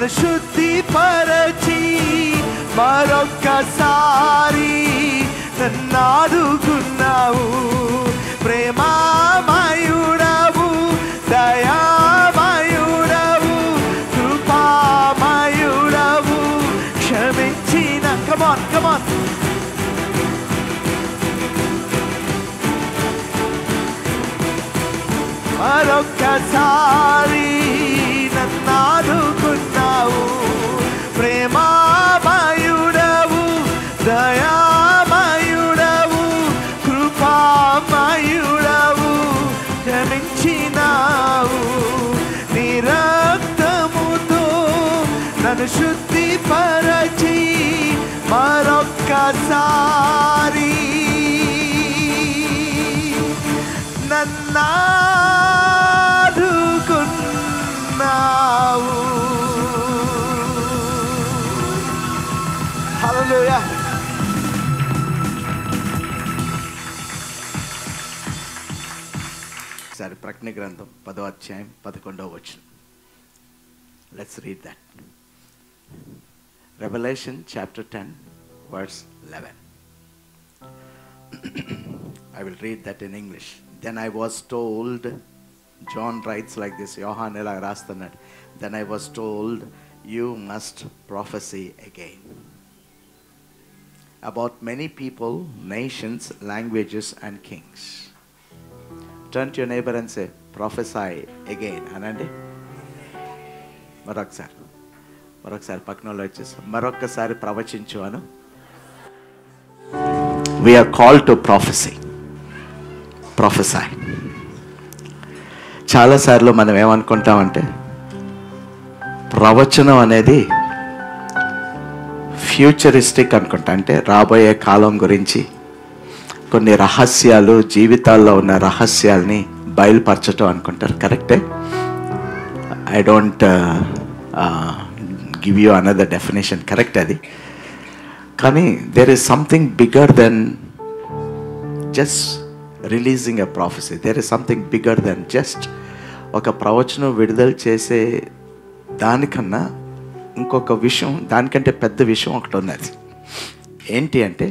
నన్ను శుద్ధిపరచి మరొక్కసారి నన్నాదుకున్నావు. ప్రేమామయుడవు, దయామయుడవు, కృపామయుడవు, క్షమించిన కమాన్ మరొక్కసారి నన్నాదుకున్నావు. ప్రేమామయుడవు, దయామయుడవు, కృపామయుడవు, క్షమించినావు. నీ రక్తముతో నన్ను శుద్ధిపరచి మరొక్కసారి నన్నాదుకున్నావు. హల్లెలూయా. సరే, ప్రకటన గ్రంథం 10వ అధ్యాయం 11వ వచనం. Let's read that. Revelation chapter 10 verse 11. I will read that in English. Then I was told, John writes like this, Yohan ela rastunnadu. Then I was told, you must prophesy again about many people, nations, languages and kings. Turn to your neighbor and say, prophesy again. Anandi మరొకసారి పక్కనలో వచ్చేసి మరొకసారి ప్రవచించు అను. We are called to prophesy. చాలాసార్లు మనం ఏమనుకుంటామంటే ప్రవచనం అనేది futuristic అనుకుంటా. అంటే రాబోయే కాలం గురించి కొన్ని రహస్యాలు, జీవితాల్లో ఉన్న రహస్యాల్ని బయలుపరచటం అనుకుంటారు. కరెక్టే. I don't give you another definition, correct adi. Kani there is something bigger than just releasing a prophecy. There is something bigger than just oka pravachanam vidudal chese danikkanna inkoka vishayam, danikante pedda vishayam okati unnadi. Enti ante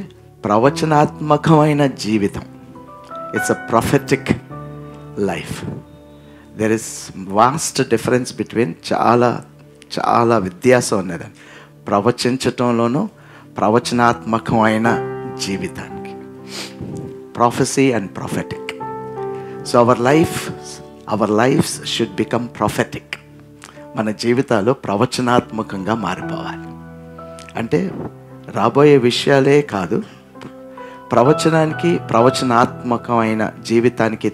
pravachanatmakamaina jeevitam. It's a prophetic life. There is vast difference between చాలా వ్యత్యాసం ఉన్నదండి ప్రవచించటంలోనూ ప్రవచనాత్మకమైన జీవితానికి. Prophecy and prophetic. So our lives should become prophetic. మన జీవితాలు ప్రవచనాత్మకంగా మారిపోవాలి. అంటే రాబోయే విషయాలే కాదు, ప్రవచనానికి ప్రవచనాత్మకమైన జీవితానికి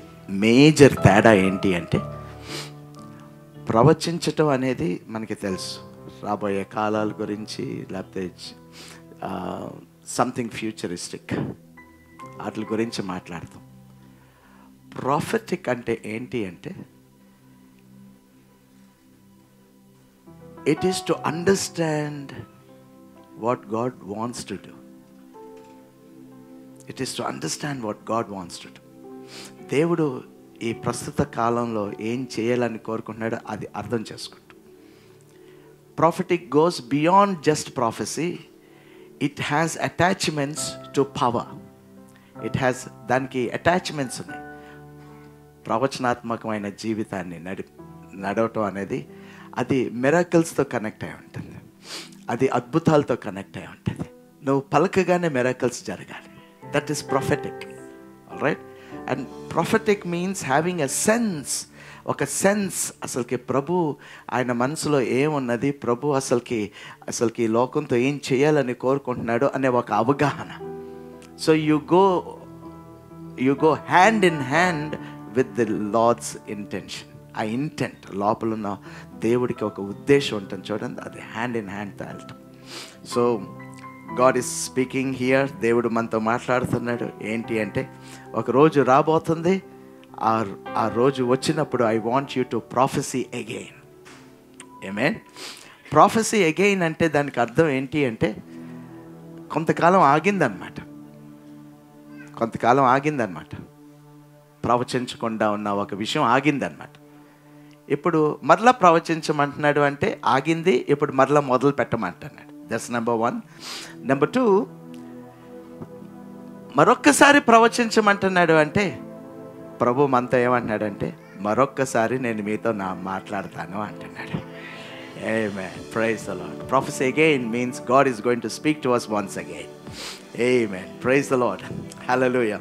మేజర్ తేడా ఏంటి అంటే, ప్రవచించటం అనేది మనకి తెలుసు, రాబోయే కాలాల గురించి, లేకపోతే సంథింగ్ ఫ్యూచరిస్టిక్ వాటి గురించి మాట్లాడతాం. ప్రాఫెటిక్ అంటే ఏంటి అంటే, it is to understand what God wants to do. It is to understand what God wants to do. దేవుడు ఈ ప్రస్తుత కాలంలో ఏం చేయాలని కోరుకుంటున్నాడో అది అర్థం చేసుకుంటూ. Prophetic goes beyond just prophecy. It has attachments to power. దానికి అటాచ్మెంట్స్ ఉన్నాయి. ప్రవచనాత్మకమైన జీవితాన్ని నడవటం అనేది అది మిరాకిల్స్తో కనెక్ట్ అయి ఉంటుంది, అది అద్భుతాలతో కనెక్ట్ అయి ఉంటుంది. నువ్వు పలకగానే మిరాకిల్స్ జరగాలి. That is prophetic. Alright. And prophetic means having a sense. ఒక సెన్స్, అసలుకి ప్రభు ఆయన మనసులో ఏమున్నది, ప్రభు అసలుకి లోకంతో ఏం చేయాలని కోరుకుంటున్నాడు అనే ఒక అవగాహన. So you go hand in hand with the lord's intention. ఆ ఇంటెంట్ లోపల ఉన్న దేవుడికి ఒక ఉద్దేశం ఉంటుంది చూడండి, అది హ్యాండ్ ఇన్ హ్యాండ్తో వెళ్తాం. So God is speaking here. దేవుడు మనతో మాట్లాడుతున్నాడు. ఏంటి అంటే, ఒక రోజు రాబోతుంది, ఆ రోజు వచ్చినప్పుడు I want you to prophecy again. Amen. Prophecy again అంటే దానికి అర్థం ఏంటి అంటే, కొంతకాలం ఆగిందనమాట. ప్రవచించకుండా ఉన్న ఒక విషయం ఆగిందనమాట. ఇప్పుడు మరలా ప్రవచించమంటున్నాడు అంటే ఆగింది, ఇప్పుడు మరలా మొదలు పెట్టమంటున్నాడు. That's number 1. నెంబర్ 2, మరొక్కసారి ప్రవచించమంటున్నాడు అంటే ప్రభు మనతో ఏమంటున్నాడంటే మరొక్కసారి నేను మీతో మాట్లాడతాను అంటున్నాడు. Amen. Praise the Lord. Prophecy again means God is going to speak to us once again. Amen. Praise the Lord. Hallelujah.